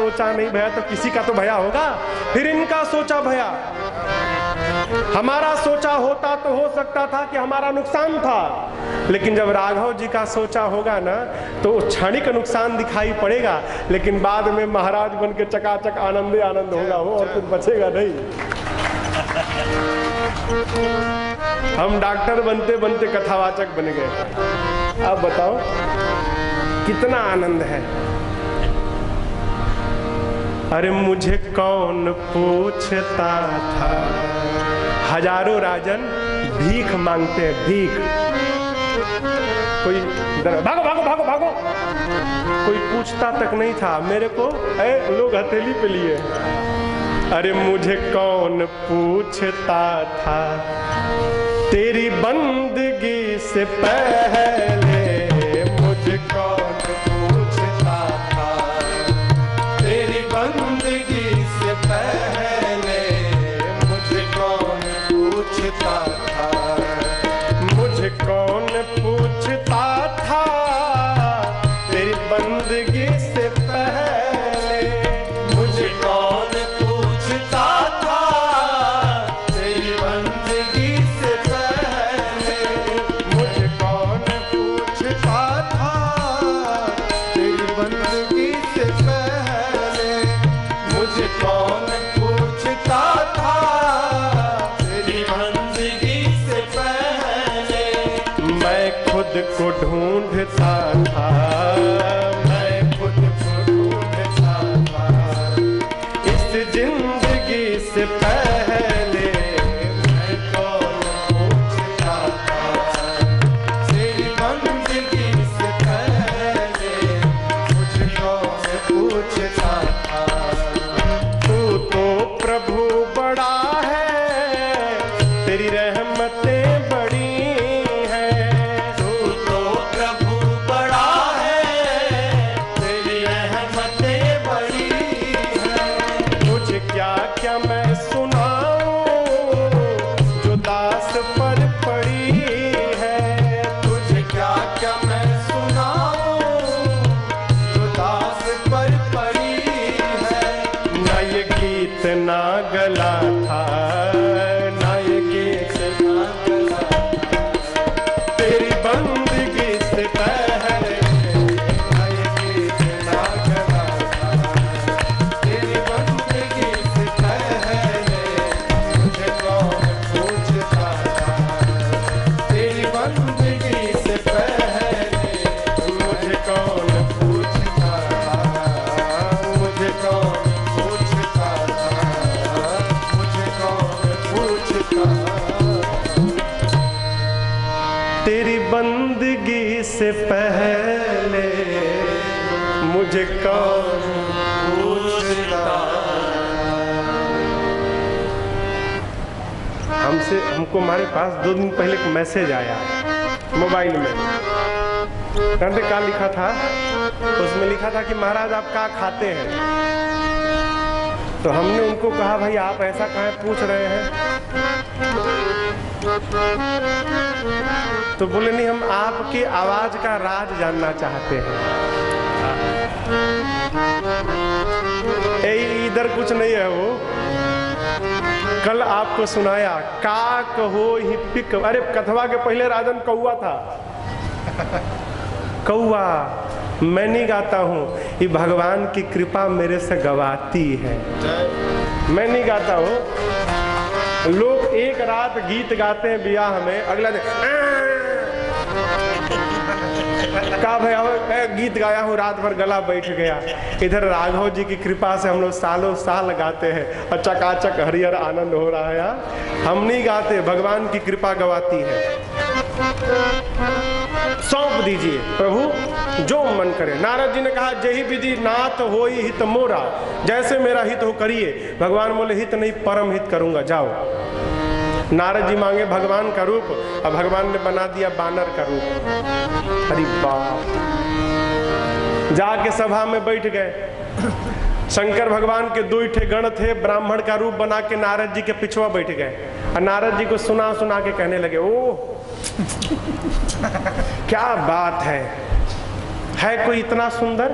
सोचा नहीं भया तो किसी का तो भया होगा। फिर इनका सोचा भया। हमारा सोचा होता तो हो सकता था कि हमारा नुकसान था, लेकिन जब राघव जी का सोचा होगा ना तो क्षणिक नुकसान दिखाई पड़ेगा, लेकिन बाद में महाराज बन के चकाचक आनंद आनंद होगा वो, और कुछ बचेगा नहीं। हम डॉक्टर बनते बनते कथावाचक बन गए। अब बताओ कितना आनंद है। अरे मुझे कौन पूछता था, हजारों राजन भीख मांगते हैं, भीख। कोई भागो भागो भागो भागो, कोई पूछता तक नहीं था। मेरे को लोग हथेली पे लिए। अरे मुझे कौन पूछता था, तेरी बंदगी से पहले मुझे कौन पूछता था, तेरी बंदगी से पहले मुझे कौन पूछता था, मुझे कौन पूछता था, तेरी बंदगी से पहले मुझे कौन पूछता था, तेरी बंदगी से पहले मुझे कौन पूछता था, तेरी बंदगी से पहले मुझे कौन पूछता था, तेरी बंदगी से पहले। मैं खुद को ढूंढता था, मैं खुद को ढूंढता था, इस जिंदगी से पहले मैं कौन पूछता था, तेरी बंदगी से पहले मुझे कौन पूछता था। तू तो प्रभु बड़ा है, तेरी रहमतें बड़ी हैं। तू तो प्रभु बड़ा है, तेरी रहमतें बड़ी हैं। मुझे क्या क्या मैं सुनाऊं जो दास पर पड़ी है, तुझे क्या क्या मैं सुनाऊं जो दास पर पड़ी है। ना ये गीत ना गला था, ना ये गीत ना गला था, तेरी बंदगी से पहले। ना ये गीत ना गला था, तेरी बंदगी से पहले मुझे कौन पूछता था, तेरी बंदगी से पहले मुझे कौन पूछता था, मुझे कौन पूछता था, मुझे कौन पूछता था। तेरी बंदगी से पहले मुझे कौन पूछता। हमको हमारे पास 2 दिन पहले एक मैसेज आया मोबाइल में। कहते क्या लिखा था, उसमें लिखा था कि महाराज आप क्या खाते हैं। तो हमने उनको कहा भाई आप ऐसा काहे पूछ रहे हैं। तो बोले नहीं हम आपकी आवाज का राज जानना चाहते हैं। इधर कुछ नहीं है वो। कल आपको सुनाया का कहो ही पिक। अरे कथवा के पहले राजन कौआ था। कौआ मैं नहीं गाता हूँ, ये भगवान की कृपा मेरे से गवाती है। मैं नहीं गाता हूँ। लोग एक रात गीत गाते हैं ब्याह में, अगला दिन का भैया गीत गाया हूँ, रात भर गला बैठ गया। इधर राघव जी की कृपा से हम लोग सालों साल गाते हैं और चकाचक हरियर आनंद हो रहा है। हम नहीं गाते, भगवान की कृपा गवाती है। सौंप दीजिए प्रभु जो मन करे। नारद जी ने कहा जही विधि नाथ होई हित मोरा, जैसे मेरा हित हो करिए। भगवान बोले हित नहीं परम हित करूंगा, जाओ। नारद जी मांगे भगवान का रूप और भगवान ने बना दिया बानर का रूप। अरे बाप। जाके सभा में बैठ गए। शंकर भगवान के 2 ठे गण थे, ब्राह्मण का रूप बना के नारद जी के पिछवा बैठ गए और नारद जी को सुना सुना के कहने लगे ओह क्या बात है कोई इतना सुंदर।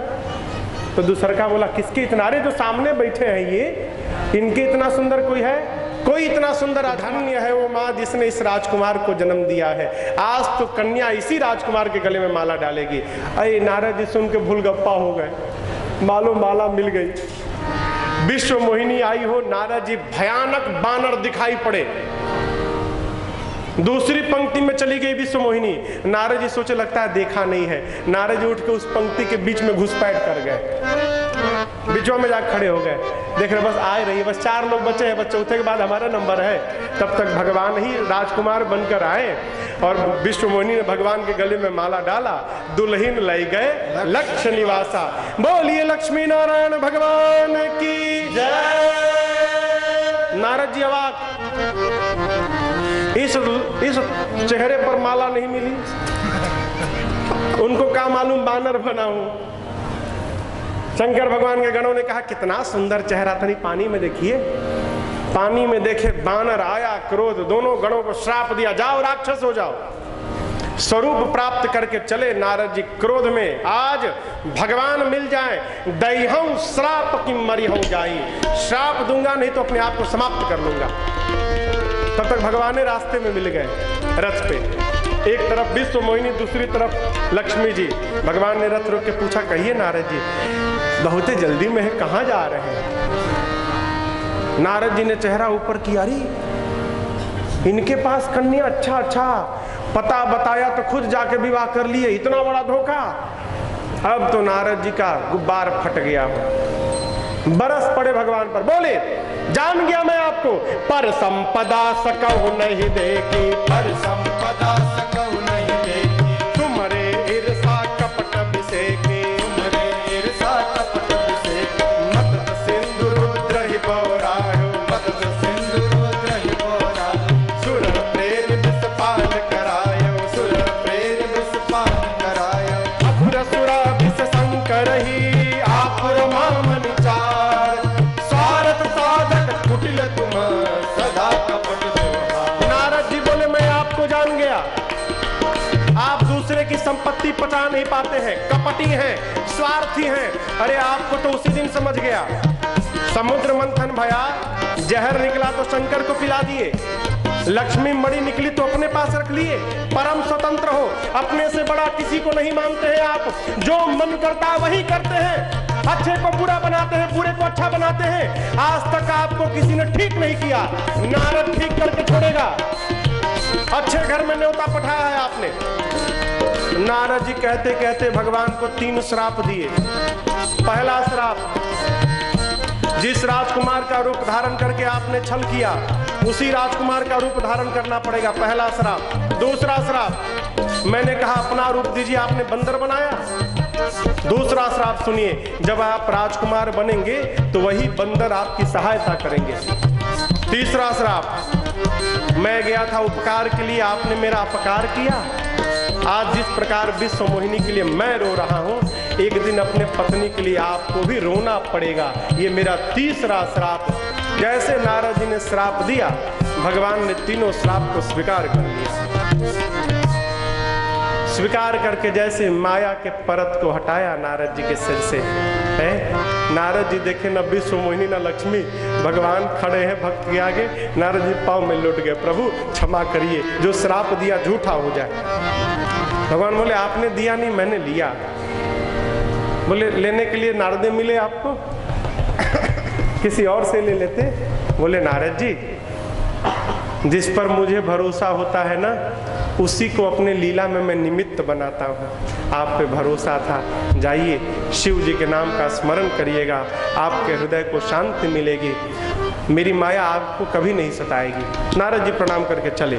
तो दूसरा का बोला किसके इतना, अरे जो सामने बैठे हैं ये, इनके इतना सुंदर कोई है? कोई इतना सुंदर धन्य है वो माँ जिसने इस राजकुमार को जन्म दिया है। आज तो कन्या इसी राजकुमार के गले में माला डालेगी। अरे नारद जी सुन के भूलगप्पा हो गए, मालो माला मिल गई। विश्व मोहिनी आई हो, नारद जी भयानक बानर दिखाई पड़े। दूसरी पंक्ति में चली गई विश्व मोहिनी। नारद जी सोचे लगता है देखा नहीं है। नारद जी उठ के उस पंक्ति के बीच में घुसपैठ कर गए, बीचों में जाकर खड़े हो गए। देख रहे बस आ रही है, बस 4 लोग बचे हैं, बस चौथे के बाद हमारा नंबर है। तब तक भगवान ही राजकुमार बनकर आए और विश्व मोहिनी ने भगवान के गले में माला डाला, दुल्हन लाई गए लक्ष्य निवासा। बोलिए लक्ष्मी नारायण भगवान की जय। नारद जी अवाक, इस चेहरे पर माला नहीं मिली, उनको क्या मालूम बानर बना हूं। शंकर भगवान के गणों ने कहा कितना सुंदर चेहरा था, नहीं पानी में देखिए। पानी में देखे बानर आया, क्रोध, दोनों गणों को श्राप दिया, जाओ राक्षस हो जाओ। स्वरूप प्राप्त करके चले नारद जी क्रोध में, आज भगवान मिल जाए, दैहं श्राप की मरिहं जाई, श्राप दूंगा नहीं तो अपने आप को समाप्त कर लूंगा। तब तक भगवान ने रास्ते में मिल गए रथ पे, एक तरफ विश्व मोहिनी, दूसरी तरफ लक्ष्मी जी। भगवान ने रथ रोक के पूछा कहिए नारद जी बहुत जल्दी में है, कहां जा रहे हैं? नारद जी ने चेहरा ऊपर किया, अरे इनके पास कन्या, अच्छा पता बताया तो खुद जाके विवाह कर लिए, इतना बड़ा धोखा। अब तो नारद जी का गुब्बार फट गया हो, बरस पड़े भगवान पर, बोले जान गया मैं आपको, पर संपदा सकहु नहीं देखी, पर संपदा सकहु नहीं देखी, तुम्हारे ईर्षा कपट विसेकी, तुम्हारे ईर्षा कपट विसेकी, मत सिंधु रुद्र ही बोरायो, मत सिंधु रुद्र ही बोरायो, सुर प्रेम विषपान करायो, सुर प्रेम विषपान करायो, अपुर सुरा विष शंकर ही आपुर मामन चार, स्वार्थ साधक कुटिल तुम सदा कपट व्यवहार। नारद जी बोले मैं आपको जान गया, आप दूसरे की संपत्ति पचा नहीं पाते हैं, कपटी हैं, स्वार्थी हैं। अरे आपको तो उसी दिन समझ गया, समुद्र मंथन भया, जहर निकला तो शंकर को पिला दिए, लक्ष्मी मणि निकली तो अपने पास रख लिए, परम स्वतंत्र हो, अपने से बड़ा किसी को नहीं मानते हैं आप, जो मन करता वही करते हैं, अच्छे को बुरा बनाते हैं, बुरे को अच्छा बनाते हैं। आज तक आपको किसी ने ठीक नहीं किया, नारद ठीक करके छोड़ेगा। अच्छे घर में न्योता पठाया है आपने। नारद जी कहते कहते भगवान को 3 श्राप दिए। पहला श्राप, जिस राजकुमार का रूप धारण करके आपने छल किया उसी राजकुमार का रूप धारण करना पड़ेगा, पहला श्राप। दूसरा श्राप, मैंने कहा अपना रूप दीजिए, आपने बंदर बनाया। दूसरा श्राप सुनिए, जब आप राजकुमार बनेंगे तो वही बंदर आपकी सहायता करेंगे। तीसरा श्राप, मैं गया था उपकार के लिए, आपने मेरा अपकार किया। आज जिस प्रकार विश्व मोहिनी के लिए मैं रो रहा हूं, एक दिन अपने पत्नी के लिए आपको भी रोना पड़ेगा। ये मेरा तीसरा श्राप। जैसे नारद जी ने श्राप दिया, भगवान ने तीनों श्राप को स्वीकार कर लिया। स्वीकार करके जैसे माया के परत को हटाया नारद जी के सिर से, है नारद जी देखे न विश्व मोहिनी न लक्ष्मी, भगवान खड़े हैं भक्त के आगे। नारद जी पाँव में लौट गए, प्रभु क्षमा करिए, जो श्राप दिया झूठा हो जाए। भगवान बोले आपने दिया नहीं, मैंने लिया। बोले लेने के लिए नारद मिले आपको, किसी और से ले लेते। बोले नारद जी, जिस पर मुझे भरोसा होता है ना, उसी को अपने लीला में मैं निमित्त बनाता हूँ। आप पे भरोसा था, जाइए शिव जी के नाम का स्मरण करिएगा, आपके हृदय को शांति मिलेगी, मेरी माया आपको कभी नहीं सताएगी। नारद जी प्रणाम करके चले।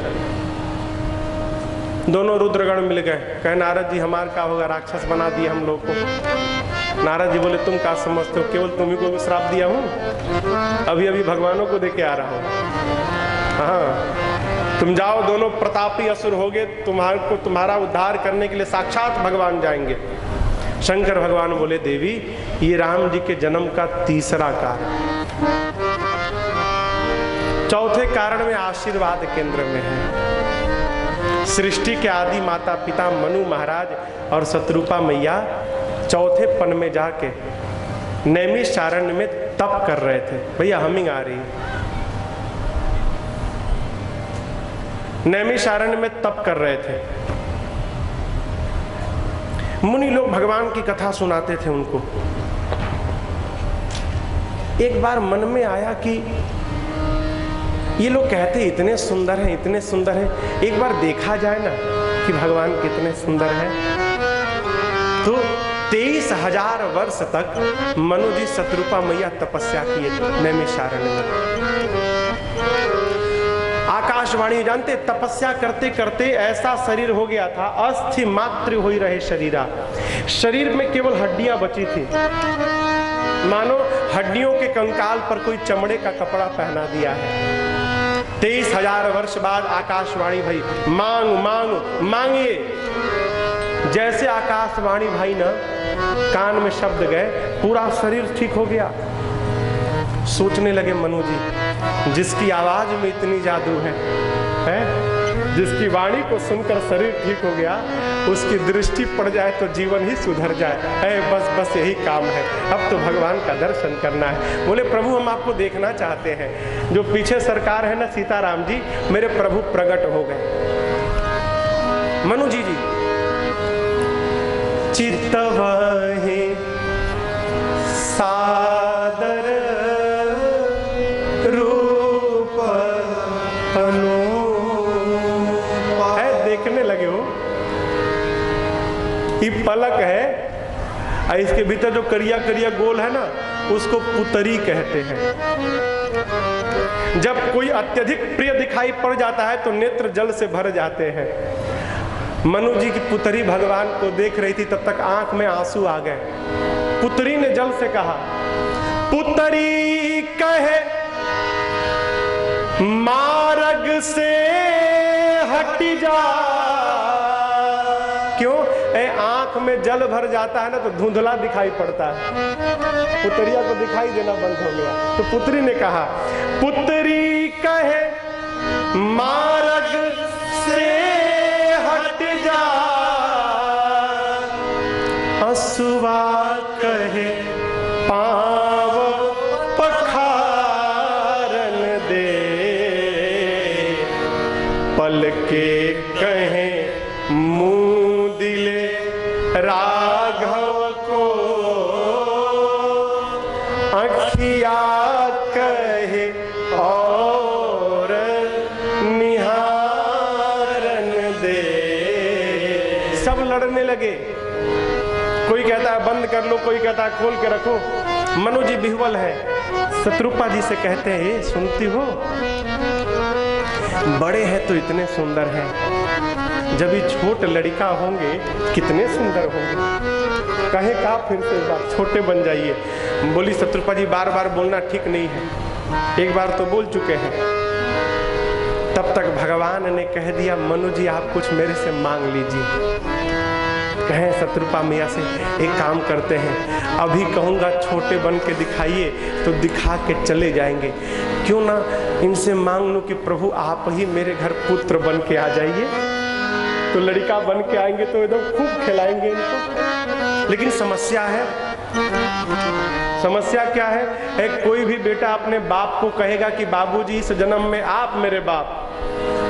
दोनों रुद्रगण मिल गए, कहे नारद जी हमार का होगा, राक्षस बना दिए हम लोग को। नारद जी बोले तुम क्या समझते हो, केवल तुम्ही को श्राप दिया हूँ, अभी अभी भगवानों को देके आ रहा हूँ। हाँ, तुम जाओ, दोनों प्रतापी असुर होगे, तुम्हारा उद्धार करने के लिए साक्षात भगवान जाएंगे। शंकर भगवान बोले देवी, ये राम जी के जन्म का तीसरा कारण, चौथे कारण में आशीर्वाद केंद्र में है। सृष्टि के आदि माता पिता मनु महाराज और शत्रुपा मैया चौथे पन में जाके नैमिषारण्य में तप कर रहे थे। भैया हमिंग आ रही है। नैमिषारण्य में तप कर रहे थे। मुनि लोग भगवान की कथा सुनाते थे उनको। एक बार मन में आया कि ये लोग कहते इतने सुंदर हैं, इतने सुंदर हैं, एक बार देखा जाए ना कि भगवान कितने सुंदर हैं। तो 23,000 वर्ष तक मनु जी शत्रुपा मैया तपस्या किए नैमिषारण्य में। आकाशवाणी जानते, तपस्या करते करते ऐसा शरीर हो गया था, अस्थि मात्र हो ही रहे शरीरा। शरीर में केवल हड्डियां बची थी, मानो हड्डियों के कंकाल पर कोई चमड़े का कपड़ा पहना दिया है। 23,000 वर्ष बाद आकाशवाणी भाई, मांग मांग मांगिए। जैसे आकाशवाणी भाई ना कान में शब्द गए, पूरा शरीर ठीक हो गया। सोचने लगे मनु जी, जिसकी आवाज में इतनी जादू है? जिसकी वाणी को सुनकर शरीर ठीक हो गया, उसकी दृष्टि पड़ जाए तो जीवन ही सुधर जाए। बस बस यही काम है, अब तो भगवान का दर्शन करना है। बोले प्रभु हम आपको देखना चाहते हैं। जो पीछे सरकार है ना सीताराम जी, मेरे प्रभु प्रकट हो गए। मनु जी चित्तवहि सादर रूप है, देखने लगे हो। ये पलक है, इसके भीतर जो करिया करिया गोल है ना, उसको पुतरी कहते हैं। जब कोई अत्यधिक प्रिय दिखाई पड़ जाता है तो नेत्र जल से भर जाते हैं। मनु जी की पुतरी भगवान को देख रही थी, तब तक आंख में आंसू आ गए। पुतरी ने जल से कहा, पुतरी कहे मार्ग से हट जा। क्यों? आंख में जल भर जाता है ना तो धुंधला दिखाई पड़ता है, पुतरिया को दिखाई देना बंद हो गया। तो पुत्री ने कहा, पुतरी कहे मार्ग से हट जा, हंसुआ कहे पाँव पखारन दे, पलके कहे मुँह दिले राघव को, अखिया कहे और निहारन दे। सब लड़ने लगे, कोई कहता है बंद कर लो, कोई कहता है खोल के रखो। मनु जी बिहवल है, शत्रुपा जी से कहते हैं, सुनती हो, बड़े हैं तो इतने सुंदर हैं, जब ये छोट लड़का होंगे कितने सुंदर होंगे। कहे का फिर से बार छोटे बन जाइए। बोली शत्रुपा जी बार बार बोलना ठीक नहीं है, एक बार तो बोल चुके हैं। तब तक भगवान ने कह दिया, मनु जी आप कुछ मेरे से मांग लीजिए। कहें शत्रुपा मैया से, एक काम करते हैं, अभी कहूँगा छोटे बन के दिखाइए तो दिखा के चले जाएंगे, क्यों ना इनसे मांग लूँ कि प्रभु आप ही मेरे घर पुत्र बन के आ जाइए। तो लड़का बन के आएंगे तो एकदम खूब खिलाएंगे इनको। लेकिन समस्या है, समस्या क्या है? कोई भी बेटा अपने बाप को कहेगा कि बाबूजी इस जन्म में आप मेरे बाप,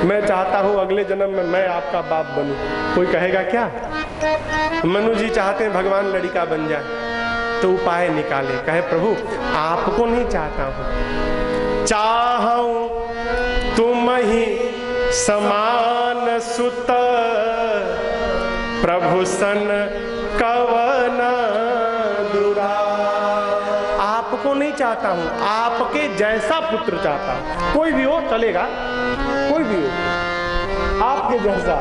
मैं चाहता हूँ अगले जन्म में मैं आपका बाप बनूं, कोई कहेगा क्या? मनु जी चाहते हैं भगवान लड़का बन जाए, तो उपाय निकाले। कहे प्रभु आपको नहीं चाहता हूँ, चाहूं तुम ही समान सुत, प्रभु सन कवन दुरा। आपको नहीं चाहता हूँ, आपके जैसा पुत्र चाहता हूँ। कोई भी हो चलेगा, कोई भी हो आपके जैसा।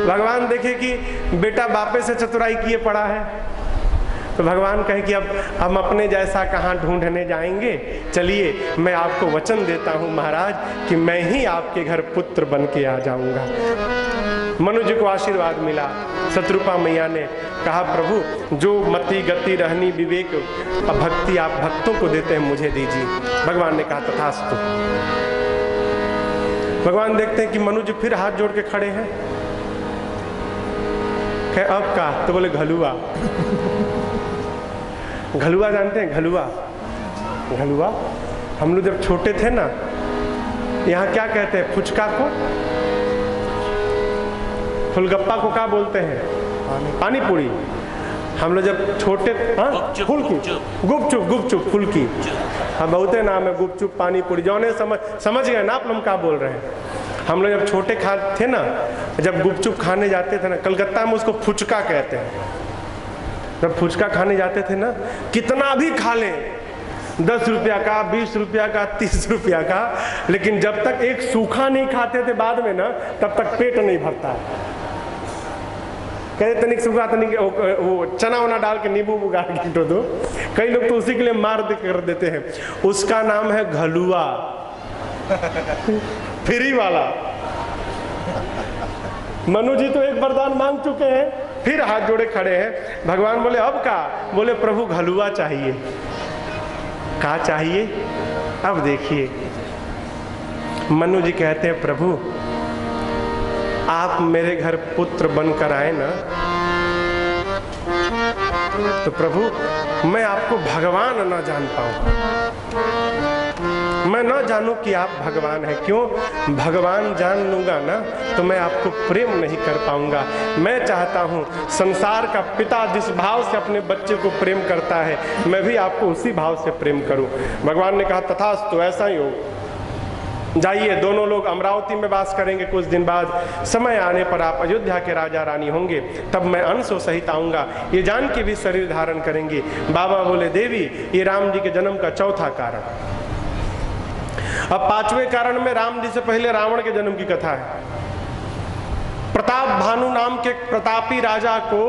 भगवान देखे कि बेटा बापे से चतुराई किए पड़ा है, तो भगवान कहे कि अब हम अपने जैसा कहाँ ढूंढने जाएंगे, चलिए मैं आपको वचन देता हूँ महाराज कि मैं ही आपके घर पुत्र बन के आ जाऊंगा। मनु जी को आशीर्वाद मिला। शत्रुपा मैया ने कहा प्रभु जो मति गति रहनी विवेक भक्ति आप भक्तों को देते हैं मुझे दीजिए। भगवान ने कहा तथास्तु। भगवान देखते हैं कि मनु जी फिर हाथ जोड़ के खड़े हैं। कहे अब का? तो बोले घलुआ। घलुआ जानते हैं? घलुआ, घलुआ हम लोग जब छोटे थे ना, यहाँ क्या कहते हैं? फुचका को, फुलगप्पा को क्या बोलते हैं? पानी पूरी। हम लोग जब छोटे, हाँ फुल्की, गुपचुप, गुपचुप फुल्की, हाँ बहुते नाम है, गुपचुप पानी पूरी, जौने समझ गए ना आप लोग क्या बोल रहे हैं। हम लोग जब छोटे थे ना, जब गुपचुप खाने जाते थे ना, कलकत्ता में उसको फुचका कहते हैं। जब फुचका खाने जाते थे ना, कितना भी खा लें, 10 रुपया का, 20 रुपया का, 30 रुपया का, लेकिन जब तक एक सूखा नहीं खाते थे बाद में ना, तब तक पेट नहीं भरता है। कहते तनिक सूखा, तनिक वो चना वना डाल के नींबू गाड़ के तो दो। कई लोग तो उसी के लिए मार कर देते हैं। उसका नाम है घलुआ, फ्री वाला। मनु जी तो एक वरदान मांग चुके हैं, फिर हाथ जोड़े खड़े हैं। भगवान बोले अब का? बोले प्रभु घलुआ चाहिए। क्या चाहिए? अब देखिए, मनु जी कहते हैं प्रभु आप मेरे घर पुत्र बनकर आए ना, तो प्रभु मैं आपको भगवान ना जान पाऊं, मैं ना जानूं कि आप भगवान हैं। क्यों? भगवान जान लूंगा ना तो मैं आपको प्रेम नहीं कर पाऊंगा। मैं चाहता हूं संसार का पिता जिस भाव से अपने बच्चे को प्रेम करता है, मैं भी आपको उसी भाव से प्रेम करूं। भगवान ने कहा तथास्तु, ऐसा ही हो। जाइए, दोनों लोग अमरावती में वास करेंगे। कुछ दिन बाद समय आने पर आप अयोध्या के राजा रानी होंगे, तब मैं अंशों सहित आऊंगा। ये जान के भी शरीर धारण करेंगे। बाबा बोले देवी, ये राम जी के जन्म का चौथा कारण। अब पांचवें कारण में राम जी से पहले रावण के जन्म की कथा है। प्रताप भानु नाम के प्रतापी राजा को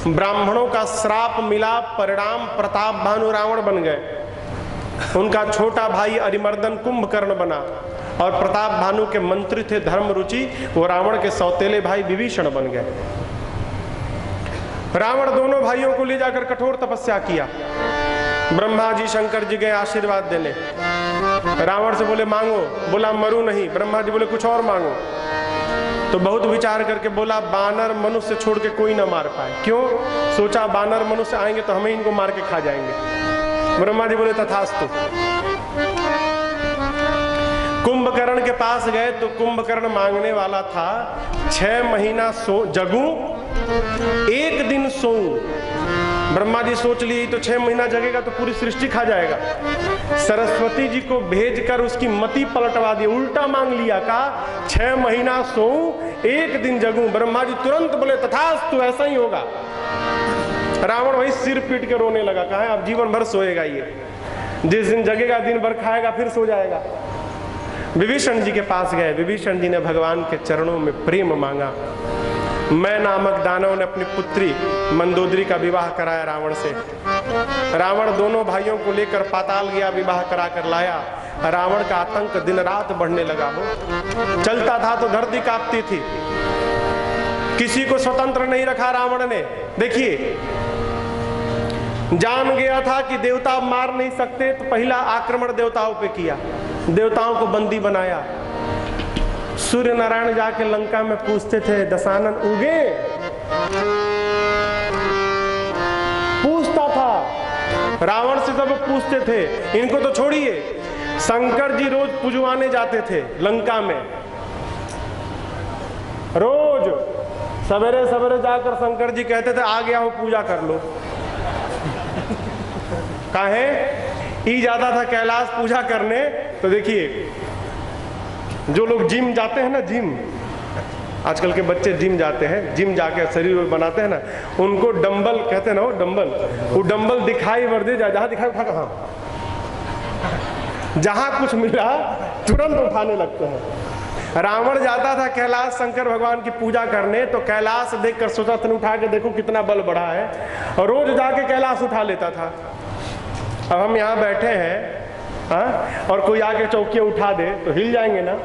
ब्राह्मणों का श्राप मिला, परिणाम प्रताप भानु रावण बन गए। उनका छोटा भाई अरिमर्दन कुंभकर्ण बना, और प्रताप भानु के मंत्री थे धर्म रुचि, वो रावण के सौतेले भाई विभीषण बन गए। रावण दोनों भाइयों को ले जाकर कठोर तपस्या किया। ब्रह्मा जी शंकर जी गए आशीर्वाद देने। रावण से बोले मांगो, बोला मरू नहीं। ब्रह्मा जी बोले कुछ और मांगो, तो बहुत विचार करके बोला बानर मनुष्य छोड़ के कोई ना मार पाए। क्यों? सोचा बानर मनुष्य आएंगे तो हमें इनको मार के खा जाएंगे। ब्रह्मा जी बोले तथास्तु। कुंभकर्ण के पास गए तो कुंभकर्ण मांगने वाला था 6 महीना जगूं, 1 दिन सोऊं। ब्रह्मा जी सोच लिए तो 6 महीना जगेगा तो पूरी सृष्टि खा जाएगा। सरस्वती जी को भेजकर उसकी मति पलटवा दी, उल्टा मांग लिया। का 6 महीना सोऊं, 1 दिन जगूं। ब्रह्मा जी तुरंत बोले तथास्तु, ऐसा ही होगा। रावण वही सिर पीट के रोने लगा। कहा अब जीवन भर सोएगा ये, जिस दिन जगेगा दिन भर खाएगा फिर सो जाएगा। विभीषण जी के पास गए। विभीषण जी ने भगवान के चरणों में प्रेम मांगा। मैं नामक दानव ने अपनी पुत्री मंदोदरी का विवाह कराया रावण से। रावण दोनों भाइयों को लेकर पाताल गया, विवाह करा कर लाया। रावण का आतंक दिन रात बढ़ने लगा हो। चलता था तो धरती कांपती थी। किसी को स्वतंत्र नहीं रखा रावण ने। देखिए, जान गया था कि देवता मार नहीं सकते, तो पहला आक्रमण देवताओं पे किया, देवताओं को बंदी बनाया। सूर्य नारायण जाके लंका में पूछते थे दशानन उगे, पूछता था। रावण से सब पूछते थे, इनको तो छोड़िए। शंकर जी रोज पुजवाने जाते थे लंका में। रोज सवेरे सवेरे जाकर शंकर जी कहते थे आ गया हो, पूजा कर लो। काहे? ई जाता था कैलाश पूजा करने। तो देखिए, जो लोग जिम जाते हैं ना, जिम, आजकल के बच्चे जिम जाते हैं, जिम जाके शरीर बनाते हैं ना, उनको डंबल कहते हैं ना, वो डंबल, वो डंबल दिखाई वर्दे जहां दिखाई उठा, कहाँ जहां कुछ मिला तुरंत उठाने लगते हैं। रावण जाता था कैलाश शंकर भगवान की पूजा करने, तो कैलाश देखकर सोचा था उठा के देखो कितना बल बढ़ा है, और रोज जाके कैलाश उठा लेता था। अब हम यहाँ बैठे हैं, हाँ, और कोई आके चौकिया उठा दे तो हिल जाएंगे ना।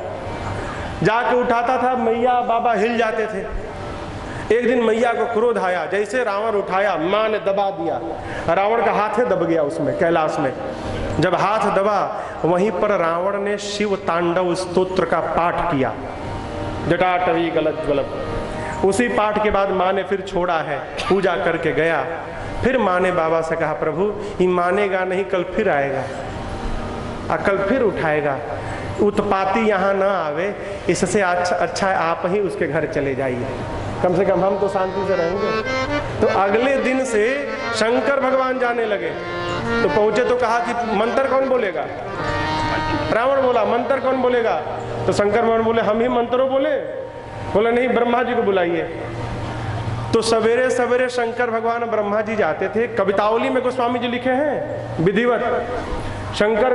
जाके उठाता था, मैया बाबा हिल जाते थे। एक दिन मैया को क्रोध आया, जैसे रावण उठाया माँ ने दबा दिया, रावण का हाथ दब गया उसमें कैलाश में। जब हाथ दबा, वहीं पर रावण ने शिव तांडव स्तोत्र का पाठ किया, जटाटवी गलत ज्वलत। उसी पाठ के बाद माँ ने फिर छोड़ा है, पूजा करके गया। फिर माँ ने बाबा से कहा, प्रभु ये मानेगा नहीं, कल फिर आएगा और कल फिर उठाएगा, उत्पाती यहाँ ना आवे, इससे अच्छा है आप ही उसके घर चले जाइए, कम से कम हम तो शांति से रहेंगे। तो अगले दिन से शंकर भगवान जाने लगे। तो पहुंचे तो कहा कि मंत्र कौन बोलेगा? रावण बोला मंत्र कौन बोलेगा? तो शंकर भगवान बोले हम ही मंत्रों बोले? बोले नहीं, ब्रह्मा जी को बुलाइए। तो सवेरे सवेरे शंकर भगवान ब्रह्मा जी जाते थे। कवितावली में गोस्वामी जी लिखे हैं विधिवत, शंकर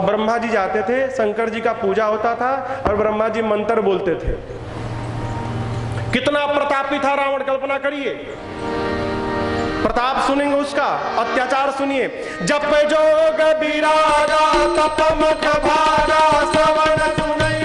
ब्रह्मा जी जाते थे, शंकर जी का पूजा होता था और ब्रह्मा जी मंत्र बोलते थे। कितना प्रतापी था रावण, कल्पना करिए। प्रताप सुनेंगे उसका, अत्याचार सुनिए। जप जोग बिराजा तप मुख भागा, श्रवण सुनई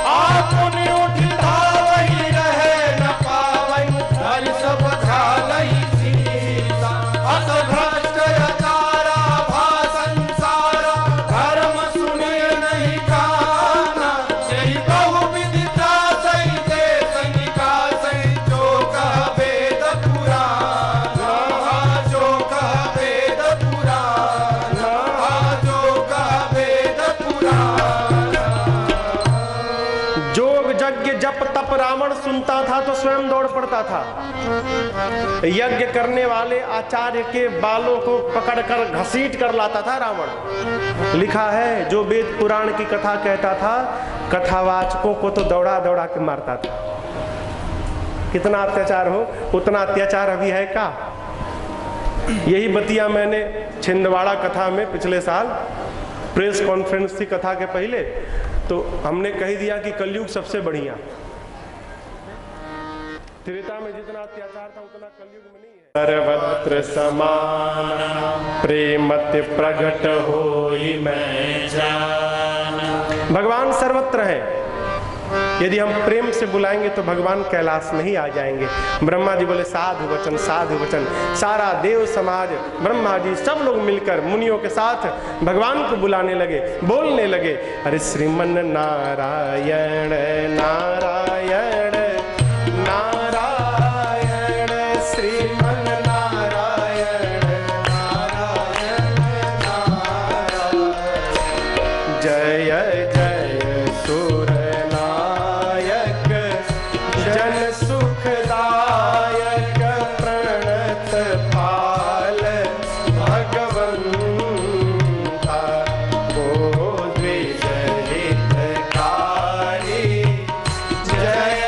आपुनि उठि धावहि, रहे न पावहि हरि सब ध्यालहि सीता। अत भ्रष्ट अचारा भा संसारा, धर्म सुने नहीं काना। यही बहु विधि त्रासहि देश निकासहि, जो कह वेद पुराण, जो कह वेद पुराण, जो कह वेद पुराण। जोग यज्ञ जप तप रावण सुनता था तो स्वयं दौड़ पड़ता था। यज्ञ करने वाले आचार्य के बालों को पकड़कर घसीट कर लाता था रावण। लिखा है जो वेद पुराण की कथा कहता था, कथावाचकों को तो दौड़ा दौड़ा के मारता था। कितना अत्याचार हो, उतना अत्याचार अभी है का? यही बतिया मैंने छिंदवाड़ा कथा में पिछले साल प्रेस कॉन्फ्रेंस थी कथा के पहले, तो हमने कह दिया कि कलयुग सबसे बढ़िया। त्रेता में जितना अत्याचार था उतना कलयुग में नहीं है। सर्वत्र समान प्रेमति प्रगट होई मैं जान। भगवान सर्वत्र है। यदि हम प्रेम से बुलाएंगे तो भगवान कैलाश नहीं आ जाएंगे। ब्रह्मा जी बोले साधु वचन, साधु वचन। सारा देव समाज, ब्रह्मा जी सब लोग मिलकर मुनियों के साथ भगवान को बुलाने लगे, बोलने लगे, अरे श्रीमन नारायण नारायण नारायण, श्रीमन नारायण नारायण नारायण। जय जय सुर जन सुखदायक, प्रणत पाल भगवंता। ओ द्विज हितकारी, जय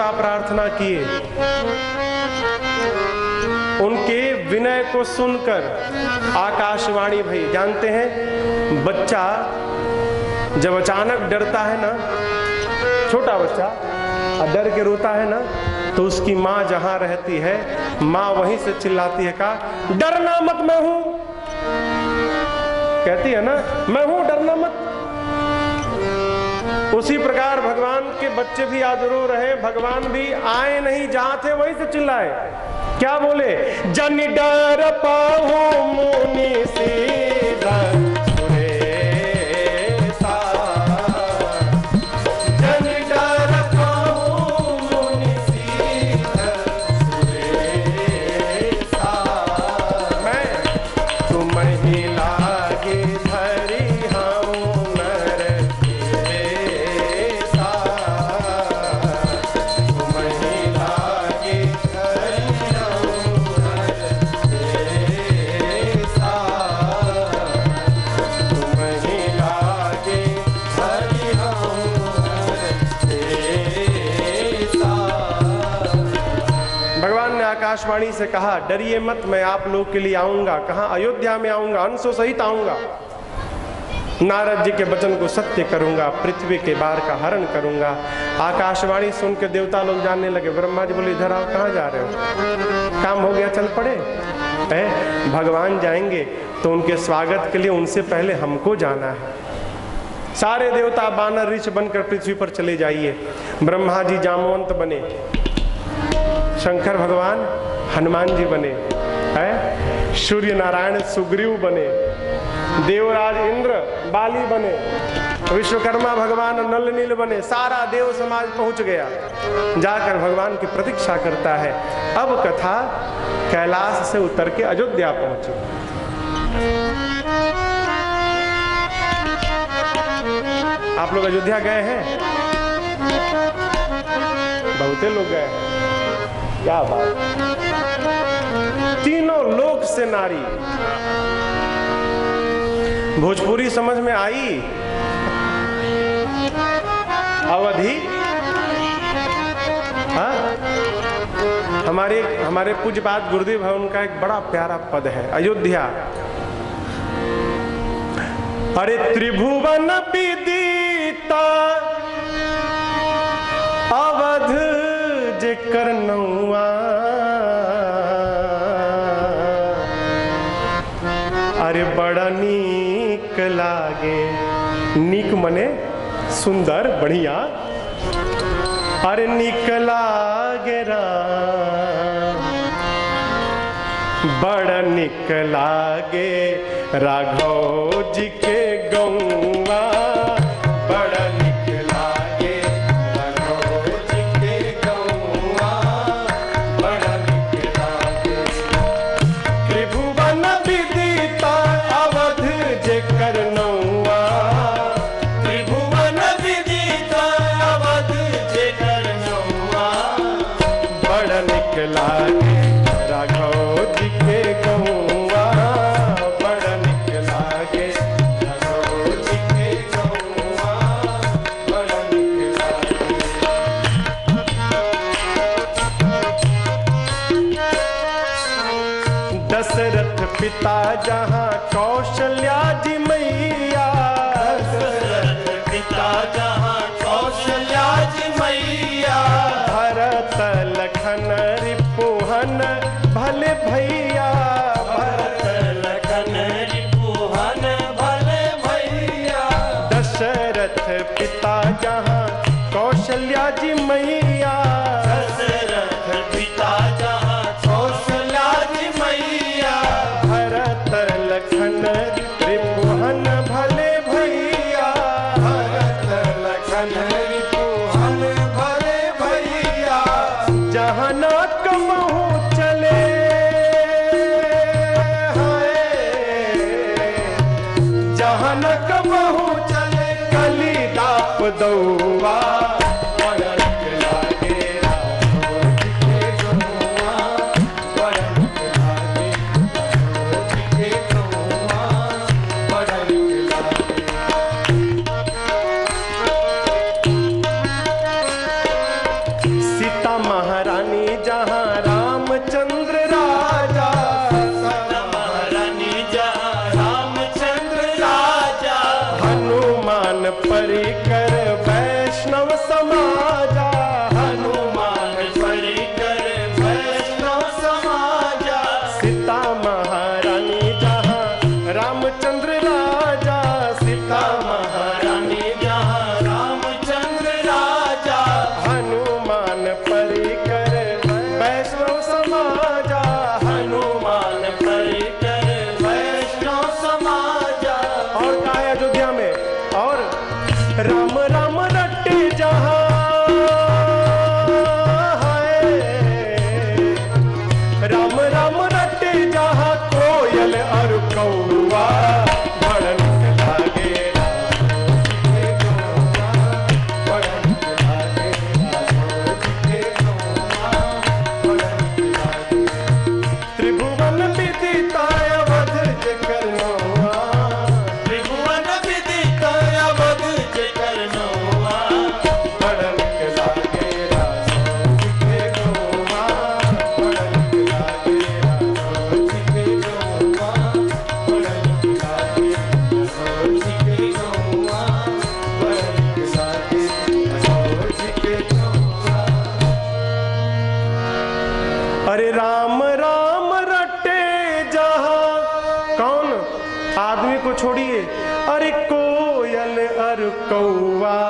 देवता प्रार्थना किए। उनके विनय को सुनकर आकाशवाणी भई। जानते हैं बच्चा जब अचानक डरता है ना, छोटा बच्चा डर के रोता है ना, तो उसकी माँ जहां रहती है, माँ वहीं से चिल्लाती है, का डरना मत, मैं हूं, कहती है ना, मैं हूं, डरना मत। उसी प्रकार भगवान के बच्चे भी आज रो रहे, भगवान भी आए नहीं, जहां थे वहीं से चिल्लाए। क्या बोले? जन डर पाऊं मुनि सीधा सुरेसा, जन डर पाऊं मुनि सीधा सुरेसा, मैं तुम ही लागे धरी हूं नर केसा, तुम ही लागे धरी आकाशवाणी से कहा, डरिए मत, मैं आप लोग के लिए आऊंगा। कहां? अयोध्या में आऊंगा, अंशों सहित आऊंगा। नारद जी के वचन को सत्य करूंगा, पृथ्वी के भार का हरण करूंगा। आकाशवाणी सुन के देवता लोग जानने लगे। ब्रह्मा जी बोले, इधर आओ, कहां जा रहे हो? काम हो गया, चल पड़े। भगवान जाएंगे तो उनके स्वागत के लिए उनसे पहले हमको जाना है। सारे देवता बानर ऋष बनकर पृथ्वी पर चले जाइए। ब्रह्मा जी जामवंत बने, शंकर भगवान हनुमान जी बने, सूर्य नारायण सुग्रीव बने, देवराज इंद्र बाली बने, विश्वकर्मा भगवान नल नील बने। सारा देव समाज पहुंच गया, जाकर भगवान की प्रतीक्षा करता है। अब कथा कैलाश से उतर के अयोध्या पहुंची। आप लोग अयोध्या गए हैं? बहुते लोग गए हैं। क्या बात! तीनों लोक से नारी। भोजपुरी समझ में आई? अवधि? हाँ? हमारे पूज्यपाद गुरुदेव है, उनका एक बड़ा प्यारा पद है, अयोध्या। अरे त्रिभुवन विदिता अवध जेकर नौआ, अरे बड़ा नीक लागे। नीक मने सुंदर, बढ़िया। अरे नीक लागे राम, बड़ा नीक लागे राघव जी के गौवा, बड़ा नीक लागे राघव जी के गौवा, बड़ा नीक लागे। त्रिभुवन विदिता अवध जेकर नौआ, त्रिभुवन विदिता अवध जेकर नौआ, बड़ा नीक लागे राघव जी के गौवा, बड़ा नीक लागे राघव जी के गौवा, बड़ा नीक लागे। दशरथ पिता जहाँ कौशल्या जी मैया, दशरथ पिता जहाँ कौशल्या जी मैया, भरत लखन रिपुहन भले भैया, भरत लखन रिपुहन भले भैया। दशरथ पिता जहाँ कौशल्या जी मैया, दशरथ पिता जहाँ कौशल्या जी मैया, भरत लखन रिपुहन भले भैया, भरत लखन रिपुहन भले भैया। जहाँ न कबहू चले, जहाँ न कबहू चले कली दाप दौआ, बड़ा नीक लागे राघव जी के गौआ, बड़ा नीक लागे राघव जी के गौआ, बड़ा नीक लागे। सीता परिकर वैष्णव समाजा, हनुमान परिकर वैष्णव समाजा। सीता महारानी जहाँ रामचंद्र राजा, सीता महारानी जहाँ रामचंद्र राजा। हनुमान परिकर वैष्णव समाजा, हनुमान परिकर वैष्णव समाजा। और कहा है अयोध्या में, और राम राम रटे जहाँ है, राम राम रटे जहाँ कोयल और कौवा, बड़न लागे बड़न लागे त्रिभुवन विदिता अवध करनौआ, त्रिभुवन विदिता अवध करनौआ। बड़न लागे गौआ, बड़न लागे गौआ, बड़न लागे गौआ, बड़न लागे गौआ। अरे राम राम रटे जहाँ, कौन आदमी को छोड़िए, अरे कोयल और कौआ,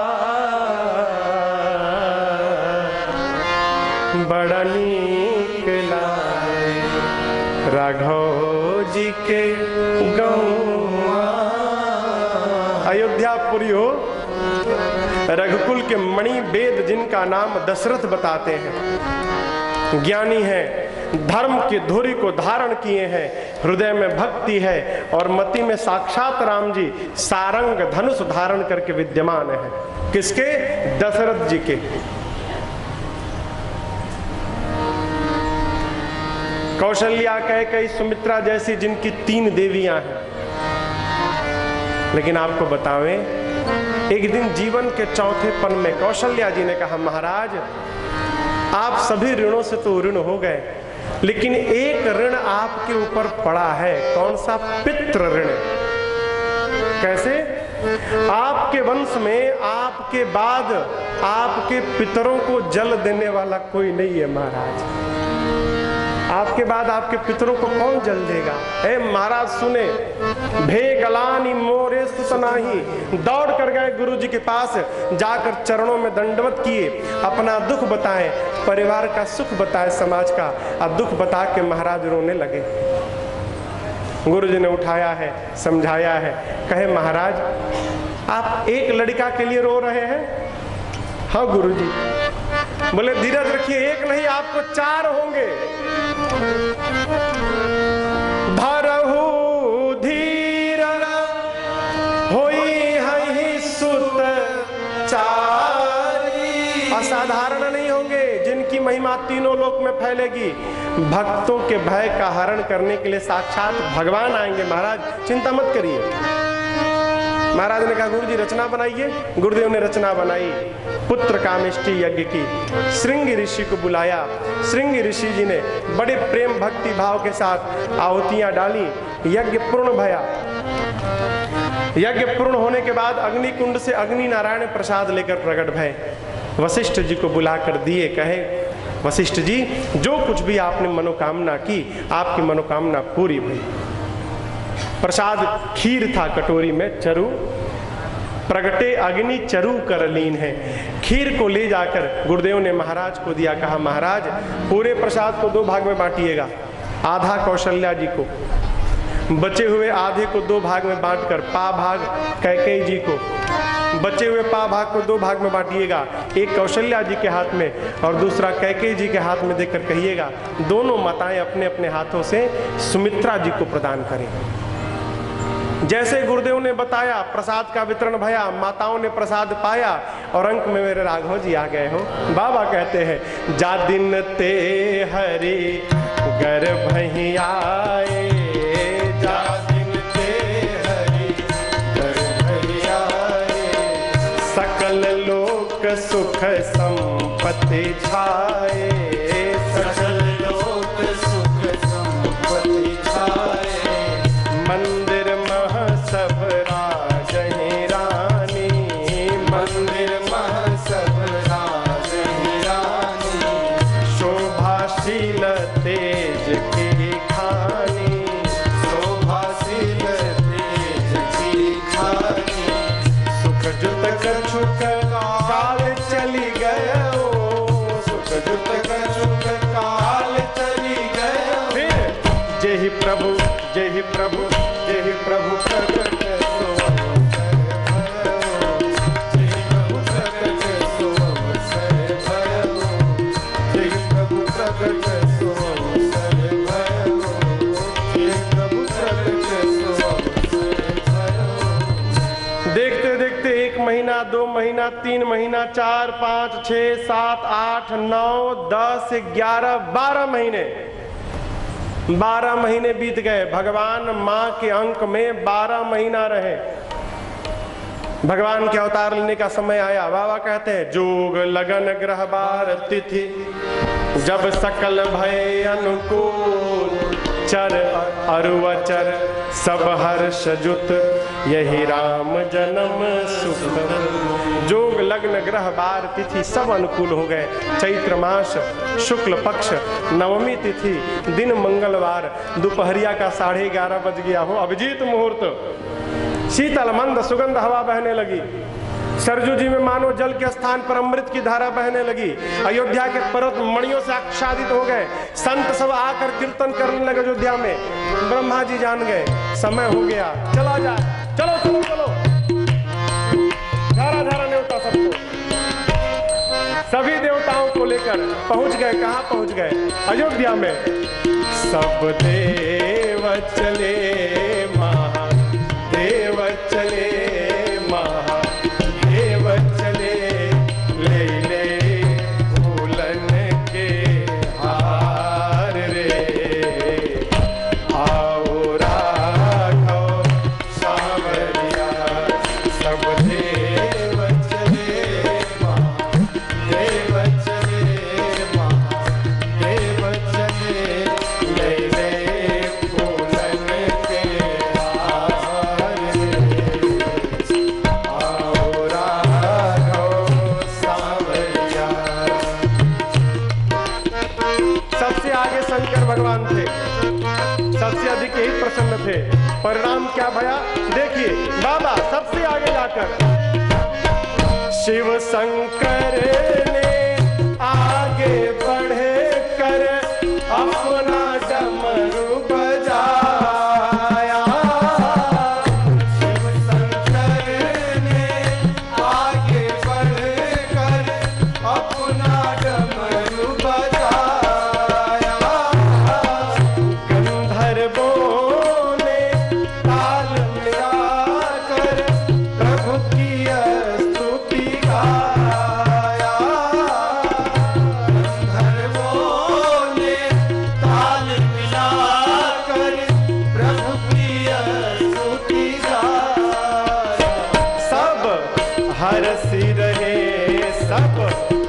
बड़ा नीक लागे राघव जी के गौआ। अयोध्यापुरी हो, रघुकुल के मणि वेद जिनका नाम दशरथ बताते हैं, ज्ञानी है, धर्म की धुरी को धारण किए हैं, हृदय में भक्ति है और मति में साक्षात राम जी सारंग धनुष धारण करके विद्यमान है। किसके? दशरथ जी के। कौशल्या, कैकेयी, सुमित्रा जैसी जिनकी 3 देवियां हैं। लेकिन आपको बतावें, एक दिन जीवन के चौथे पन में कौशल्या जी ने कहा, महाराज आप सभी ऋणों से तो ऋण हो गए, लेकिन एक ऋण आपके ऊपर पड़ा है। कौन सा? पितृ ऋण। कैसे? आपके वंश में आपके बाद आपके पितरों को जल देने वाला कोई नहीं है महाराज। आपके बाद आपके पितरों को कौन जल देगा? हे महाराज सुने, भे गलानी मोरे सुतनाही, दौड़ कर गए गुरु जी के पास, जाकर चरणों में दंडवत किए, अपना दुख बताएं, परिवार का सुख बताए, समाज का, और दुख बता के महाराज रोने लगे। गुरु जी ने उठाया है, समझाया है, कहे महाराज आप एक लड़का के लिए रो रहे हैं? हाँ गुरु जी। बोले धीरज रखिए, एक नहीं आपको 4 होंगे। धरहु धीर होई है सुत चारी। असाधारण नहीं होंगे, जिनकी महिमा तीनों लोक में फैलेगी। भक्तों के भय का हरण करने के लिए साक्षात भगवान आएंगे। महाराज चिंता मत करिए। महाराज ने कहा गुरु जी रचना बनाइए। गुरुदेव ने रचना बनाई, पुत्र कामेष्टि यज्ञ की। श्रृंगी ऋषि को बुलाया। श्रृंगी ऋषि जी ने बड़े प्रेम भक्ति भाव के साथ आहुतियां डाली। यज्ञ पूर्ण भया। यज्ञ पूर्ण होने के बाद अग्नि कुंड से अग्नि नारायण प्रसाद लेकर प्रकट भय। वशिष्ठ जी को बुलाकर दिए, कहे वशिष्ठ जी जो कुछ भी आपने मनोकामना की, आपकी मनोकामना पूरी हुई। प्रसाद खीर था कटोरी में, चरु प्रगटे अग्नि चरु कर लीन है। खीर को ले जाकर गुरुदेव ने महाराज को दिया। कहा महाराज पूरे प्रसाद को 2 भाग में बांटिएगा, आधा कौशल्या जी को, बचे हुए आधे को 2 भाग में बांटकर पा भाग कैकेयी जी को, बचे हुए पा भाग को 2 भाग में बांटिएगा। एक कौशल्या जी के हाथ में और दूसरा कैकेयी जी के हाथ में देकर कहिएगा दोनों माताएं अपने अपने हाथों से सुमित्रा जी को प्रदान करें। जैसे गुरुदेव ने बताया प्रसाद का वितरण भया, माताओं ने प्रसाद पाया और अंक में मेरे राघव जी आ गए हो। बाबा कहते हैं जा दिन ते हरि गर्भ ही आए, जा दिन ते हरि गर्भ ही आए, सकल लोक सुख संपत्ति छाए, सकल लोक सुख संपत्ति छाए, मंदिर सब राजही रानी, देखते देखते 1 महीना, 2 महीना, 3 महीना, 4, 5, 6, 7, 8, 9, 10, 11, 12 महीने, 12 महीने बीत गए। भगवान मां के अंक में 12 महीना रहे। भगवान के अवतार लेने का समय आया। बाबा कहते हैं जोग लगन ग्रह बार तिथि जब सकल भय अनुकूल, चर अरुवचर सब हर्ष जुत, यही राम जन्म सुख। जोग लग्न ग्रह बार तिथि सब अनुकूल हो गए। चैत्र मास शुक्ल पक्ष नवमी तिथि दिन मंगलवार, दोपहरिया का 11:30 बज गया हो, अभिजीत मुहूर्त। शीतल मंद सुगंध हवा बहने लगी। सरजू जी में मानो जल के स्थान पर अमृत की धारा बहने लगी। अयोध्या के पर्वत मणियों से आच्छादित हो गए। संत सब आकर कीर्तन करने लगे अयोध्या में। ब्रह्मा जी जान गए समय हो गया, चला जाए, चलो चलो चलो। धारा धारा न्योता सबको, सभी देवताओं को लेकर पहुंच गए। कहां पहुंच गए? अयोध्या में। सब देव चले महादेव चले, महादेव चले, ले ले फूलन के हार रे। आओ राघव सांवरिया, सब देव चले महादेव चले, महादेव चले, ले ले फूलन के हार रे। आओ राघव सांवरिया। सबसे आगे शंकर भगवान थे, सबसे अधिक यही प्रसन्न थे। परिणाम क्या भया देखिए। बाबा सबसे आगे जाकर शिव शंकर ने आगे बढ़े कर अपना डमरू बजाया। शिव शंकर ने आगे बढ़ कर अपना डमरू बजाया। गंधर्वों ने ताल मिलाकर प्रभु की स्तुति गाया। गंधर्वों ने ताल मिलाकर प्रभु की स्तुति गाया। सब हर्षि रहे, सब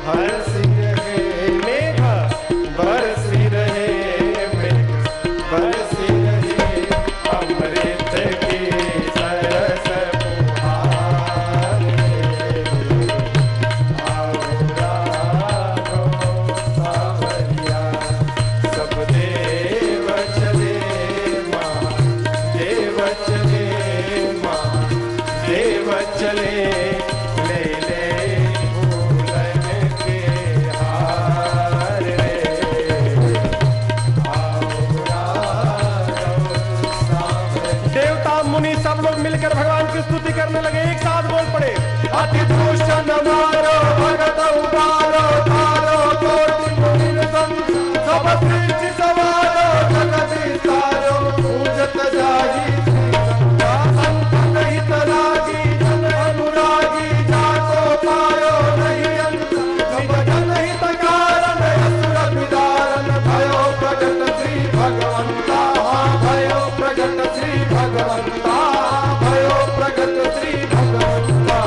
हर्षि रहे, मेघ बरसी रहे, मेघ बरसी रहे, अमृत की सरस फुहार रे। आओ राघव सांवरिया, सब देव चले महादेव चले, महादेव चले, ले ले फूलन के हार रे। आओ राघव सांवरिया। देवता मुनि सब लोग मिलकर भगवान की स्तुति करने लगे। एक साथ बोल पड़े, अति दूषण मारो भगत उबारो, तारो कोटि मुनि संत, सब सृष्टि सवारो, जगत विस्तारो, पूजत जाहि संत नहीं तरागी, जन अनुरागी, जाको पायो नहीं अंत, निज जन हित कारण, असुर विदारण, भयो प्रगट श्री भगवंता, भयो प्रगट श्री भगवंता, भयो प्रगट श्री भगवंता।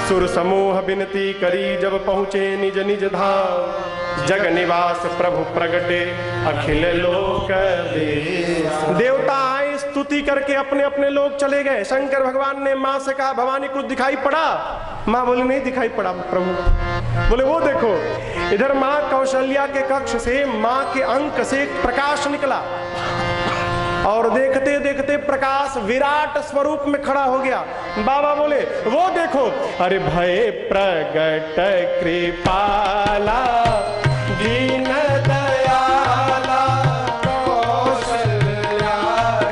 सुर समूह विनती करी जब पहुँचे निज निज धाम, जग निवास प्रभु प्रगटे अखिल लोक देश। देवता आए स्तुति करके अपने अपने लोग चले गए। शंकर भगवान ने माँ से कहा भवानी कुछ दिखाई पड़ा? माँ बोली नहीं दिखाई पड़ा प्रभु। बोले वो देखो, इधर माँ कौशल्या के कक्ष से माँ के अंक से एक प्रकाश निकला और देखते देखते प्रकाश विराट स्वरूप में खड़ा हो गया। बाबा बोले वो देखो। अरे भय प्रगट कृपाला दीन दयाला, कौशल्या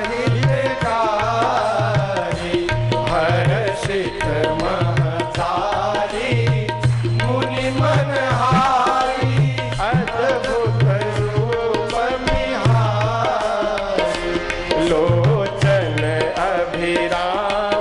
हितकारी, हर्षित महतारी, मुनि मनहारी, अद्भुत रूप निहारी, लोचन अभिराम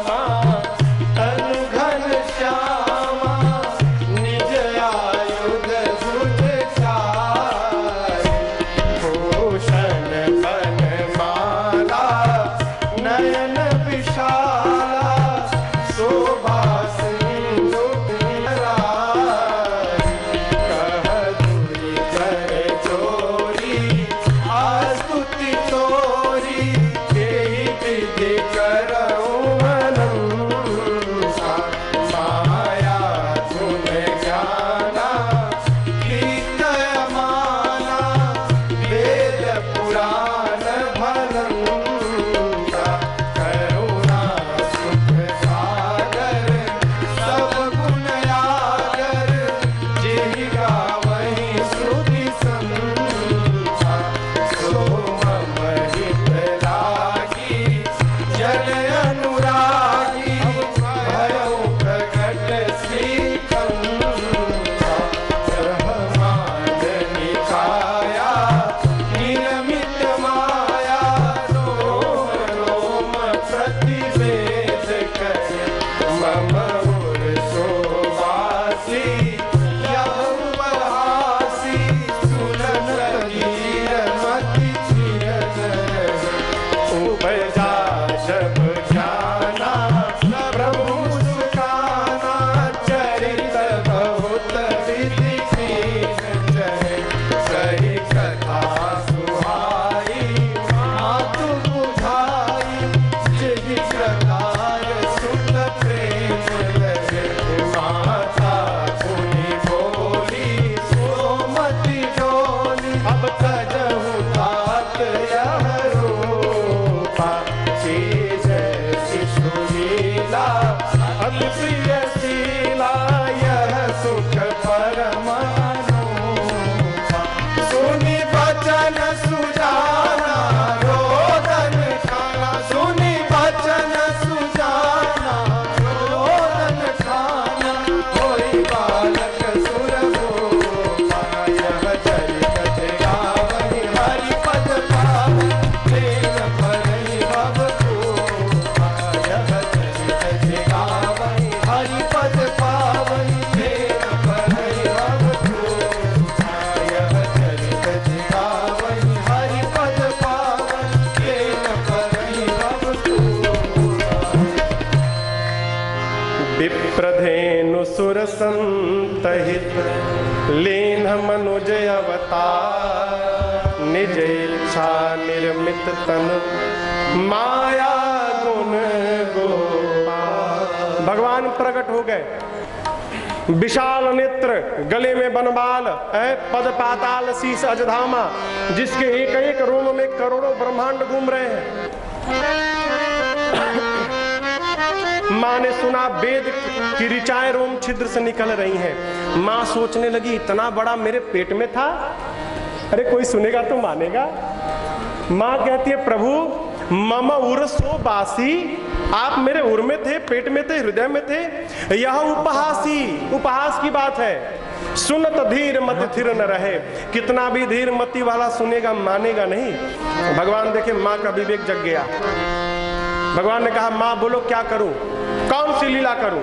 विप्रधेनु सुर संतहित लीन मनुज अवतार निज इच्छा निर्मित तनु माया गुण गोपाल। भगवान प्रकट हो गए, विशाल नेत्र, गले में बनबाल, पद पाताल शीश अजधामा, जिसके एक एक रोम में करोड़ों ब्रह्मांड घूम रहे हैं। माँ ने सुना वेद की ऋचाएं रोम छिद्र से निकल रही हैं। माँ सोचने लगी इतना बड़ा मेरे पेट में था, अरे कोई सुनेगा तो मानेगा। माँ कहती है प्रभु मम उरसो बासी, आप मेरे उर में थे, पेट में थे, हृदय में थे। यह उपहासी, उपहास की बात है। सुनत धीर मत थिर न रहे, कितना भी धीर मती वाला सुनेगा मानेगा नहीं। भगवान देखे माँ का विवेक जग गया। भगवान ने कहा माँ बोलो क्या करूं, कौन सी लीला करूं?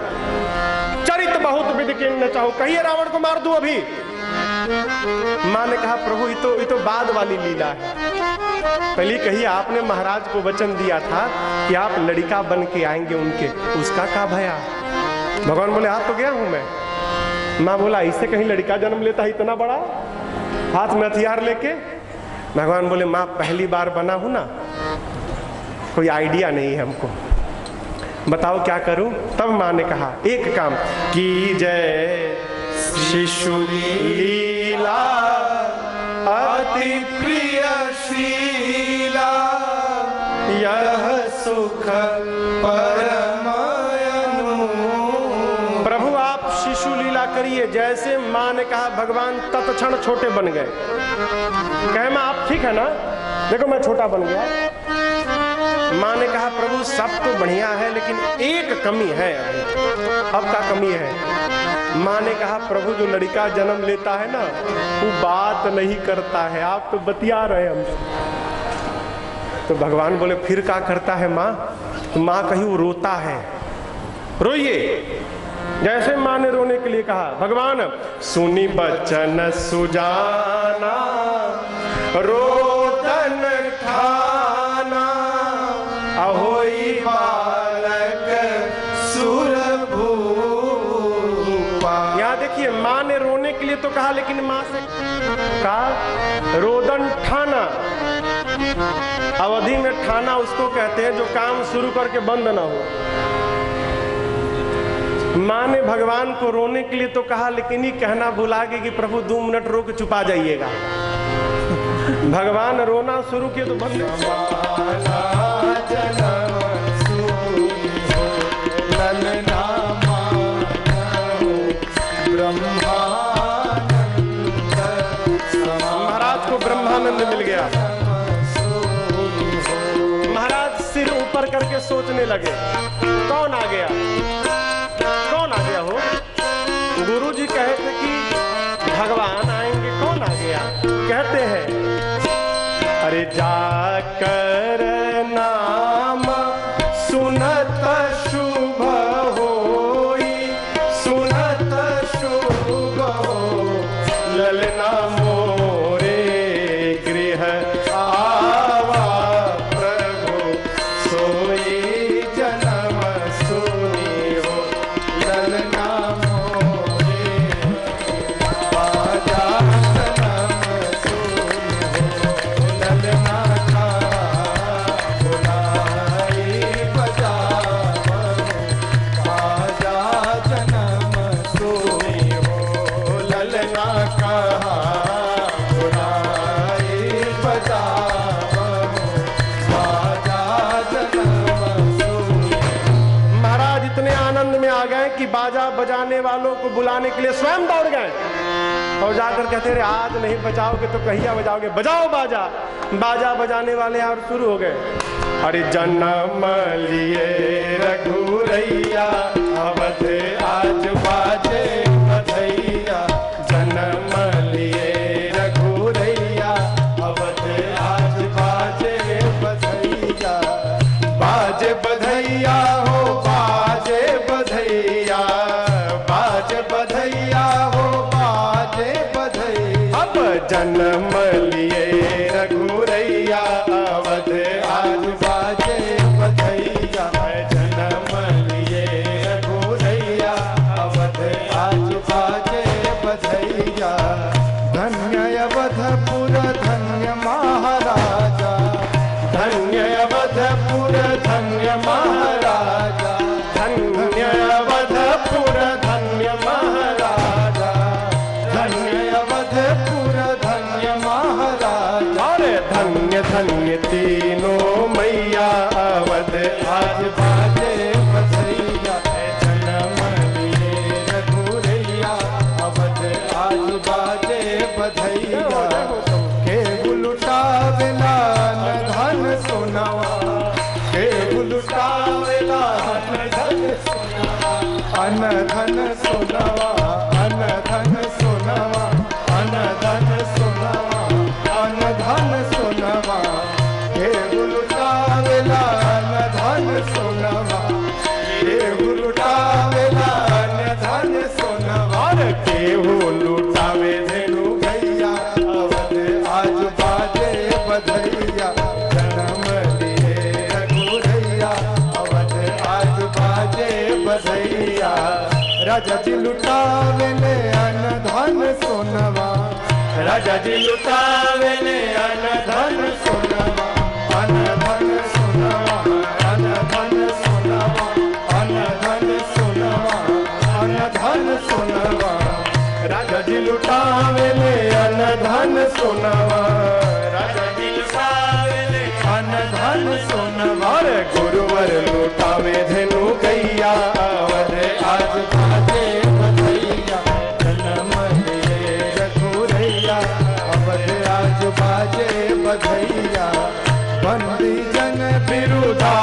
चरित बहुत विधि किन्न चाहूं, कहिए रावण को मार दूं अभी। माँ ने कहा प्रभु ये तो बाद वाली लीला है, पहले कहिए आपने महाराज को वचन दिया था कि आप लड़का बन के आएंगे उनके, उसका क्या भया? भगवान बोले हाथ तो गया हूं मैं। माँ बोला इससे कहीं लड़का जन्म लेता है इतना बड़ा, हाथ में हथियार लेके? भगवान बोले माँ पहली बार बना हूं ना, कोई आइडिया नहीं है हमको, बताओ क्या करूं? तब माँ ने कहा एक काम की जय शिशु लीला अति प्रिय शीला, यह सुख परमायनु। प्रभु आप शिशु लीला करिए। जैसे माँ ने कहा भगवान तत्क्षण छोटे बन गए। कहे माँ आप ठीक है ना, देखो मैं छोटा बन गया। माँ ने कहा प्रभु सब तो बढ़िया है लेकिन एक कमी है अभी। अब क्या कमी है? माँ ने कहा प्रभु जो लड़का जन्म लेता है ना वो बात नहीं करता है, आप तो बतिया रहे हमसे। तो भगवान बोले फिर क्या करता है माँ? माँ कहीं वो रोता है, रोइए। जैसे माँ ने रोने के लिए कहा भगवान सुनी बचन सुजाना रोदन ठाना, अहोई बालक सुरभूपा। यहाँ देखिए माँ ने रोने के लिए तो कहा, लेकिन माँ से कहा रोदन ठाना। अवधि में ठाना उसको कहते हैं जो काम शुरू करके बंद ना हो। माँ ने भगवान को रोने के लिए तो कहा, लेकिन ही कहना भुला गई कि प्रभु 2 मिनट रो के चुपा जाइएगा। भगवान रोना शुरू किए तो बंद। महाराज को ब्रह्मानंद मिल गया। महाराज सिर ऊपर करके सोचने लगे कौन आ गया, कौन आ गया हो? गुरु जी कहे थे कि भगवान आएंगे, कौन आ गया? कहते हैं अरे जाकर नाम सुनत शुभ होई, सुनत शुभ हो ललना मोरे गृह आवा, प्रभु सोई जन्म सुनी हो ललना मोरे बाजा जन्म सुनी हो ललना का बुलाई बजा बाजा जन्म सुनी हो ललना का बुलाई बजा बाजा जन्म सुनी। महाराज इतने आनंद में आ गए कि बाजा बजाने वालों को बुलाने के लिए स्वयं दौड़ गए और जाकर कहते रहे आज नहीं बजाओगे तो कहिया बजाओगे, बजाओ बाजा। बाजा बजाने वाले और शुरू हो गए। अरे जन्म लिए रघुरैया अवध आज बाजे बधैया, जन्म लिए रघुरैया अवध आज बाजे बधैया, बाजे बधैया हो बाजे बधैया, बाजे बधैया हो बाजे बधैया। अब जन्म लिए रघुरैया अवध आज बाजे बधैया, जन्म लिए रघुरैया धन सोनवा अन धन सोनवा अन धन सोनवा अन धन सोनवा हे लुटावेला अन धन सोनवा हे लुटावेला अन धन सोनवा के लुटावे धेनु गैया अवध आज बाजे बधैया जन्म लिए रघुरैया अवध आज बाजे बधैया राजा जी लुटावेले अन धन सोनवा राजा जी लुटावेले अन धन सोनवा अन धन सोनवा अन धन सोनवा अन धन सोनवा अन धन सोनवा राजा जी लुटावेले अन धन सोनवा राजा जी लुटावेले अन धन सोनवा गुरुवर लुटावे धेनु गैया अवध आज बाजे बधैया जन्म लिए रघुरैया अवध आज बाजे बधैया बंदी जन बिरुदा